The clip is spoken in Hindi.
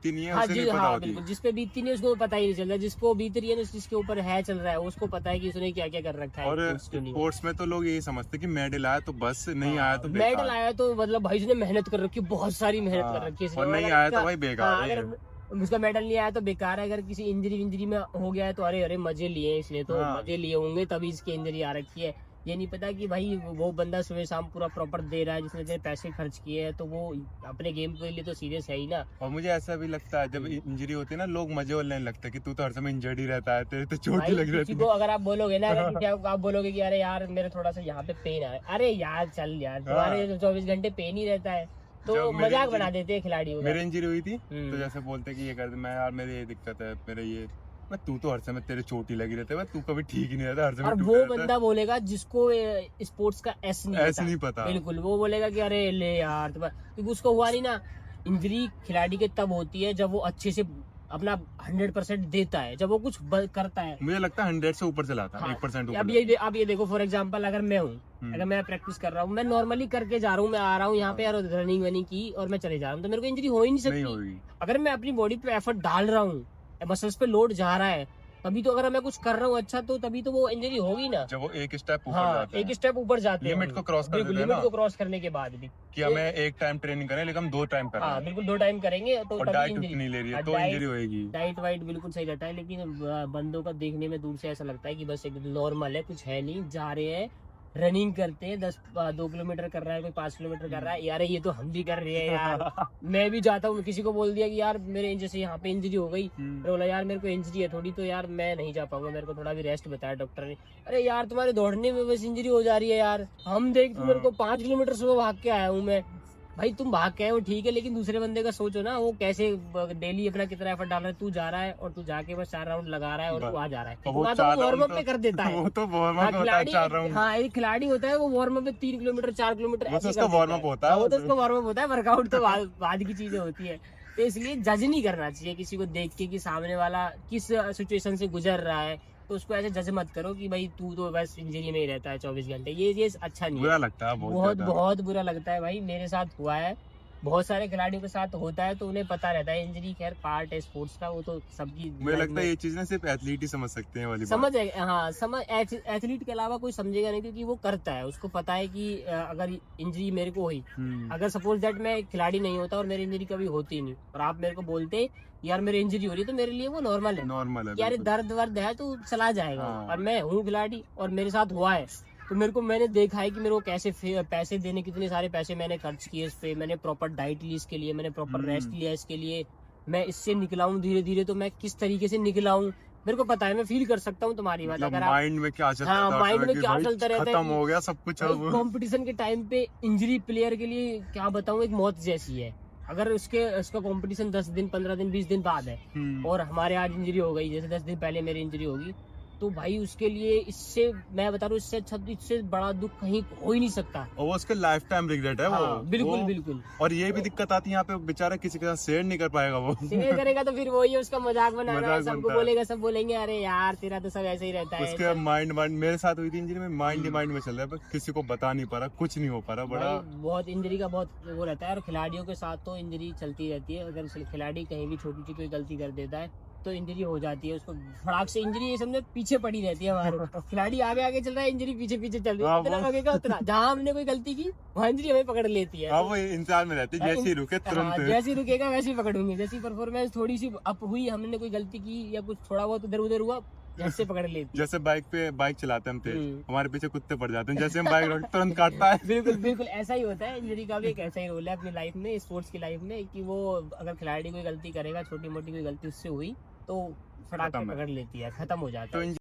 बीतती नहीं है हाँ उसे जी, नहीं पता हाँ होती। बिल्कुल, जिसपे बीतती नहीं है उसको पता ही नहीं चलता, जिसको बीत रही है ना, जिसके ऊपर है चल रहा है, उसको पता है कि उसने क्या क्या कर रखा है। और स्पोर्ट्स में तो लोग यही समझते कि मेडल आया तो बस, नहीं आया तो मेडल बेकार। आया तो मतलब भाई उसने मेहनत कर रखी है, बहुत सारी मेहनत कर हाँ, रखी है इसने, और नहीं अगर आया तो उसका- भाई बेकार है। अगर उसका मेडल नहीं आया तो बेकार है। अगर किसी इंजरी विंजरी में हो गया है तो अरे अरे मजे लिए इसने, तो हाँ। मजे लिए होंगे तभी इसकी इंजरी आ रखी है। ये नहीं पता कि भाई वो बंदा सुबह शाम पूरा प्रॉपर दे रहा है, जिसने इतने पैसे खर्च किए हैं, तो वो अपने गेम के लिए तो सीरियस है ही ना। और मुझे ऐसा भी लगता है जब इंजरी होती है ना, लोग मजे और लेने लगते हैं कि तू तो हर समय इंजर्ड ही रहता है, तेरे तो चोट ही भाई लगी किसी रहती को है। अगर आप बोलोगे ना, अगर किसी आप बोलोगे कि अरे यार मेरे थोड़ा सा यहाँ पे पेन है, अरे यार चल यार, तुम्हारे 24 घंटे पेन ही रहता है, तो जब मेरी मजाक इंजरी- बना देते हैं खिलाड़ियों का। मेरी इंजरी हुई थी तो जैसे बोलते कि ये कर दे, मैं यार मेरी ये दिक्कत है, मेरे ये, मैं तू तो हर समय तेरे चोट ही लगी रहती है, तू कभी ठीक ही नहीं रहता, हर और समय वो टूटा रहता है। बंदा बोलेगा जिसको स्पोर्ट्स का एस नहीं ऐसे नहीं पता। बिल्कुल, वो बोलेगा कि अरे ले यार क्योंकि उसको हुआ नहीं ना। इंजरी खिलाड़ी के तब होती है जब वो अच्छे से अपना 100% देता है, जब वो कुछ करता है। मुझे लगता है 100 से ऊपर चलाता है, हाँ, 1% अब ऊपर। अब ये देखो फॉर एग्जांपल, अगर मैं हूँ, अगर मैं प्रैक्टिस कर रहा हूँ, मैं नॉर्मली करके जा रहा हूँ, मैं आ रहा हूँ यहाँ पे यार रनिंग वनिंग की और मैं चले जा रहा हूँ, तो मेरे को इंजरी हो ही नहीं नहीं सकती। होगी। अगर मैं अपनी बॉडी पे एफर्ट डाल रहा हूँ, मसल्स पे लोड जा रहा है, तभी तो, अगर मैं कुछ कर रहा हूँ अच्छा, तो तभी तो वो इंजरी होगी ना। जब वो एक स्टेप ऊपर हाँ, जाता एक है, स्टेप ऊपर जाते हैं, लिमिट को क्रॉस कर बिल्कुल देते हैं लिमिट ना, को क्रॉस करने के बाद भी। कि हमें एक टाइम ट्रेनिंग करें लेकिन हम 2 टाइम कर रहे हाँ हैं, बिल्कुल 2 टाइम करेंगे तो और तभी डाइट इंजरी। उतनी ले रही है तो इंजरी होगी। डाइट वाइट बिल्कुल सही रहता है, लेकिन बंदों का देखने में दूर से ऐसा लगता है कि बस एक नॉर्मल है, कुछ है नहीं, जा रहे हैं रनिंग करते हैं, 2 किलोमीटर कर रहा है, कोई 5 किलोमीटर कर रहा है, यार ये तो हम भी कर रहे हैं यार। मैं भी जाता हूँ, किसी को बोल दिया कि यार मेरे जैसे यहाँ पे इंजरी हो गई, तो बोला यार मेरे को इंजरी है थोड़ी, तो यार मैं नहीं जा पाऊंगा, मेरे को थोड़ा भी रेस्ट बताया डॉक्टर ने। अरे यार तुम्हारे दौड़ने में बस इंजरी हो जा रही है यार, हम देख मेरे को 5 किलोमीटर सुबह भाग के आया हूँ मैं। भाई तुम भाग के आए हो ठीक है, लेकिन दूसरे बंदे का सोचो ना, वो कैसे डेली अपना कितना एफर्ट डाल रहा है, तू जा रहा है और तू जाके बस 4 राउंड लगा रहा है और तू आ जा रहा है, तो वो तो 4 वार्म अप राउंड पे कर देता है। वो तो वार्म हाँ अप होता है 4 राउंड। हाँ, एक खिलाड़ी होता है वो वार्म अप में 3 किलोमीटर 4 किलोमीटर वो तो ऐसे उसका कर देता वार्म अप होता है। हाँ, वो तो उसका वार्म अप होता है, वर्कआउट तो बाद की चीजें होती है। तो इसलिए जज नहीं करना चाहिए किसी को देख के कि सामने वाला किस सिचुएशन से गुजर रहा है, तो उसको ऐसे जज मत करो कि भाई तू तो बस इंजरी में ही रहता है 24 घंटे। ये अच्छा नहीं बुरा है, लगता है बहुत ज्यादा। बहुत बुरा लगता है भाई, मेरे साथ हुआ है, बहुत सारे खिलाड़ियों के साथ होता है, तो उन्हें पता रहता है इंजरी खैर पार्ट है स्पोर्ट्स का, वो तो सबकी मुझे लगता है ये चीज ना सिर्फ एथलीट ही समझ सकते हैं वाली बात। समझ है। हाँ समझ, एथलीट के अलावा कोई समझेगा नहीं, क्योंकि वो करता है, उसको पता है कि अगर इंजरी मेरे को हुई, अगर सपोज दैट मैं खिलाड़ी नहीं होता और मेरी इंजरी कभी होती नहीं, और आप मेरे को बोलते यार मेरी इंजरी हो रही है, तो मेरे लिए वो नॉर्मल है, नॉर्मल है यार बिल्कुल। दर्द वर्द है तो चला जाएगा। हाँ। और मैं हूँ खिलाड़ी और मेरे साथ हुआ है, तो मेरे को, मैंने देखा है कि मेरे को कैसे पैसे देने, कितने सारे पैसे मैंने खर्च किए इस पे, मैंने प्रॉपर डाइट ली इसके लिए, मैंने प्रॉपर रेस्ट लिया इसके लिए, मैं इससे निकला हूँ धीरे धीरे, तो मैं किस तरीके से निकला हूँ मेरे को पता है, मैं फील कर सकता हूँ तुम्हारी बात। मतलब अगर आप माइंड में क्या चलता हाँ था माइंड में कि क्या भाई चलता रहता है, खत्म हो गया सब कुछ अब। कंपटीशन के टाइम पे इंजरी प्लेयर के लिए क्या बताऊँ, एक मौत जैसी है। अगर उसका कंपटीशन 10 दिन 15 दिन 20 दिन बाद है और हमारे आज इंजरी हो गई, जैसे 10 दिन पहले मेरी इंजरी होगी, तो भाई उसके लिए, इससे मैं बता रहा हूँ, इससे अच्छा, इससे बड़ा दुख कहीं हो ही नहीं सकता। और वो उसके लाइफ टाइम रिग्रेट है। हाँ, वो बिल्कुल वो, बिल्कुल। और ये भी दिक्कत आती है यहाँ पे, बेचारा किसी के साथ शेयर नहीं कर पाएगा वो। शेयर करेगा तो फिर वही है, उसका मजाक बनाना है, मजाक सबको बनता है। बोलेगा, सब बोलेंगे अरे यार तेरा तो सब ऐसे ही रहता है। उसके माइंड मेरे साथ हुई थी इंजरी में, माइंड ही माइंड में चल रहा है, पर किसी को बता नहीं पा रहा, कुछ नहीं हो पा रहा, बड़ा भाई बहुत इंजरी का बहुत वो रहता है, और खिलाड़ियों के साथ तो इंजरी चलती रहती है। अगर खिलाड़ी कहीं भी छोटी सी कोई गलती कर देता है तो इंजरी हो जाती है, उसको फटाक से इंजरी ये समझो पीछे पड़ी रहती है हमारे। खिलाड़ी आगे आगे चल रहा है, इंजरी पीछे पीछे चल रही है, इतना लगेगा उतना, जहाँ हमने कोई गलती की वहाँ इंजरी हमें पकड़ लेती है। हाँ, वो इंतजार में रहती है, जैसे ही रुके हाँ, तुरंत। जैसे ही रुकेगा वैसे ही पकड़ूंगे, जैसी परफॉर्मेंस थोड़ी सी अप हुई, हमने कोई गलती की या कुछ थोड़ा बहुत इधर उधर हुआ, जैसे पकड़ लेती है। जैसे बाइक चलाते हम थे, हमारे पीछे कुत्ते पड़ जाते हैं, जैसे हम बाइक रोकते तुरंत काटता है। बिल्कुल बिल्कुल ऐसा ही होता है, इंजरी का भी एक ऐसा ही रोल है अपनी लाइफ में, स्पोर्ट्स की लाइफ में, कि वो अगर खिलाड़ी कोई गलती करेगा, छोटी मोटी कोई गलती उससे हुई, तो फटाक से पकड़ लेती है, खत्म हो जाता है।